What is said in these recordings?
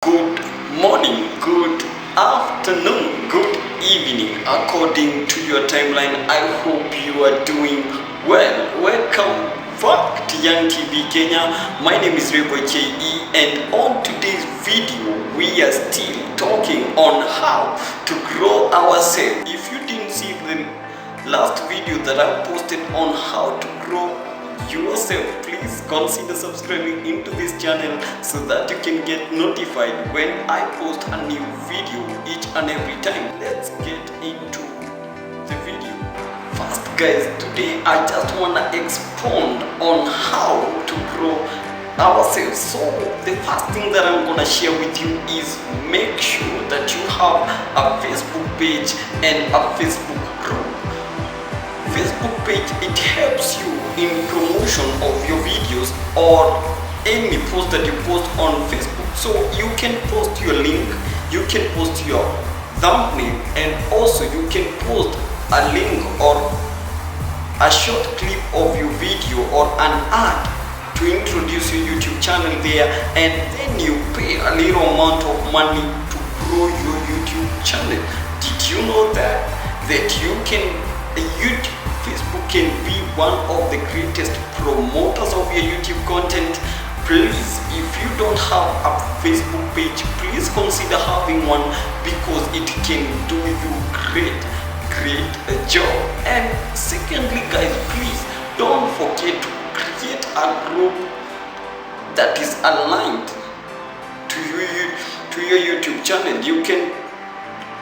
Good morning, good afternoon, good evening, according to your timeline. I hope you are doing well. Welcome back to Young TV Kenya. My name is Rebo KE, and on today's video, we are still talking on how to grow ourselves. If you didn't see the last video that I posted on how to grow yourself, please consider subscribing into this channel so that you can get notified when I post a new video each and every time. Let's get into the video. First guys, today I just want to expound on how to grow ourselves. So the first thing that I'm gonna share with you is make sure that you have a Facebook page and a Facebook group. Facebook page, it helps you in promotion of your videos or any post that you post on Facebook. So you can post your link, you can post your thumbnail, and also you can post a link or a short clip of your video or an ad to introduce your YouTube channel there, and then you pay a little amount of money to grow your YouTube channel. Did you know that you can Facebook can be one of the greatest promoters of your YouTube content? Please, if you don't have a Facebook page, please consider having one because it can do you great job. And secondly guys, please don't forget to create a group that is aligned to your YouTube channel. You can,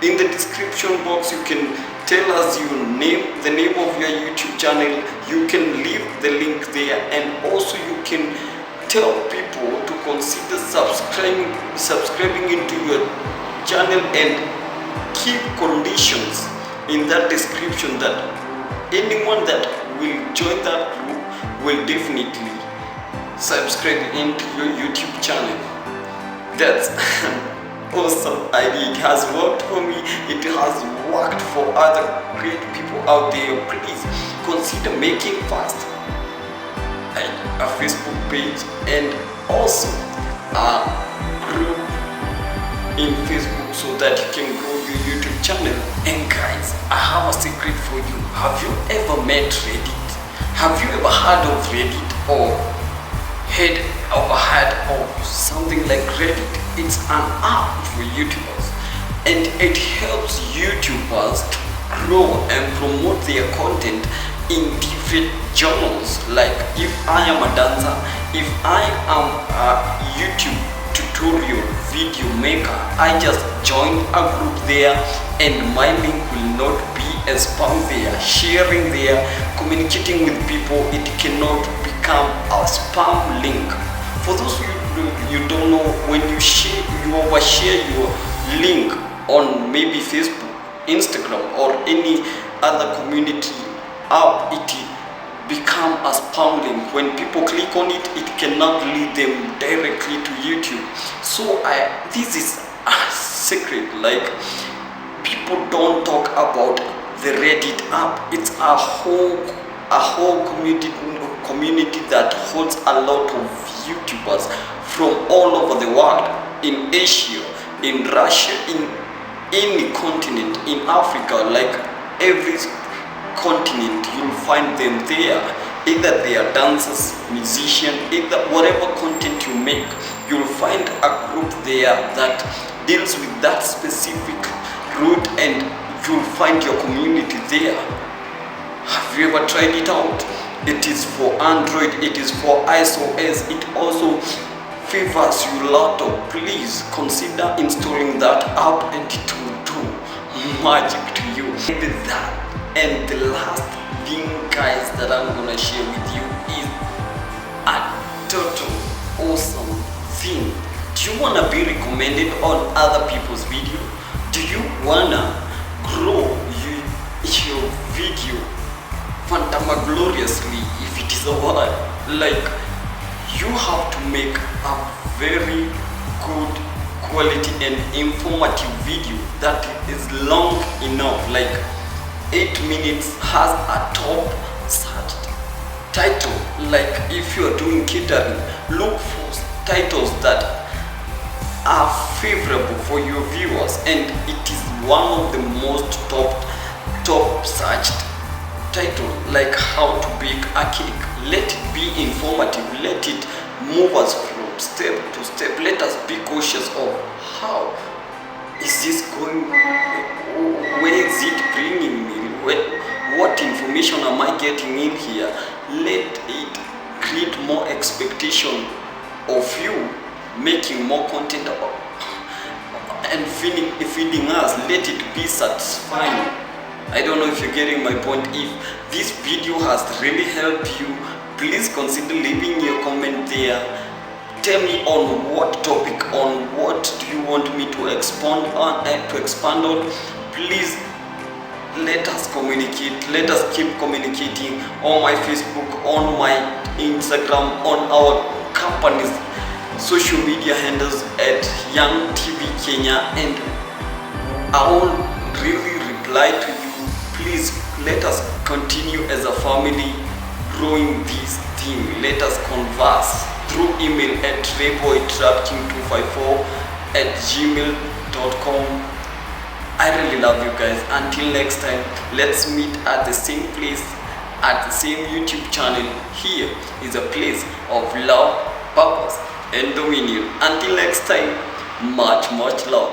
in the description box, you can tell us the name of your YouTube channel. You can leave the link there, and also you can tell people to consider subscribing into your channel, and keep conditions in that description that anyone that will join that group will definitely subscribe into your YouTube channel. That's awesome idea. It has worked for me, it has worked for other great people out there. Please consider making fast a Facebook page and also a group in Facebook so that you can grow your YouTube channel. And guys, I have a secret for you. Have you ever met Reddit? Have you ever heard of Reddit or heard of something like Reddit? It's an app for YouTubers, and it helps YouTubers to grow and promote their content in different genres. Like if I am a dancer, if I am a YouTube tutorial video maker, I just join a group there, and my link will not be a spam there. Sharing there, communicating with people, it cannot become a spam link. For those you don't know, when you overshare your link on maybe Facebook, Instagram, or any other community app, it become a spam link. When people click on it, it cannot lead them directly to YouTube. So this is a secret. Like, people don't talk about the Reddit app. It's a whole community that holds a lot of YouTubers from all over the world, in Asia, in Russia, in any continent, in Africa, like every continent, you'll find them there. Either they are dancers, musicians, either whatever content you make, you'll find a group there that deals with that specific route, and you'll find your community there. Have you ever tried it out? It is for Android, it is for iOS, it also favors you a lot. Please consider installing that app, and it will do magic to you. And the last thing guys that I'm gonna share with you is a total awesome thing. Do you wanna be recommended on other people's video? Do you wanna grow your video fantasmagloriously, if it is a word? Like, you have to make a very good quality and informative video that is long enough, like 8 minutes, has a top searched title. Like if you are doing catering, look for titles that are favorable for your viewers, and it is one of the most top searched title, like how to bake a cake. Let it be informative, let it move us from step to step. Let us be cautious of how is this going, where is it bringing me, what information am I getting in here. Let it create more expectation of you making more content and feeding us. Let it be satisfying. I don't know if you're getting my point. If this video has really helped you, please consider leaving your comment there. Tell me on what topic, on what do you want me to expand on. Please let us communicate. Let us keep communicating on my Facebook, on my Instagram, on our company's social media handles at Young TV Kenya, and I will really reply to you. Please let us continue as a family growing this thing. Let us converse through email at rayboytrapking254@gmail.com. I really love you guys. Until next time, let's meet at the same place, at the same YouTube channel. Here is a place of love, purpose, and dominion. Until next time, much love.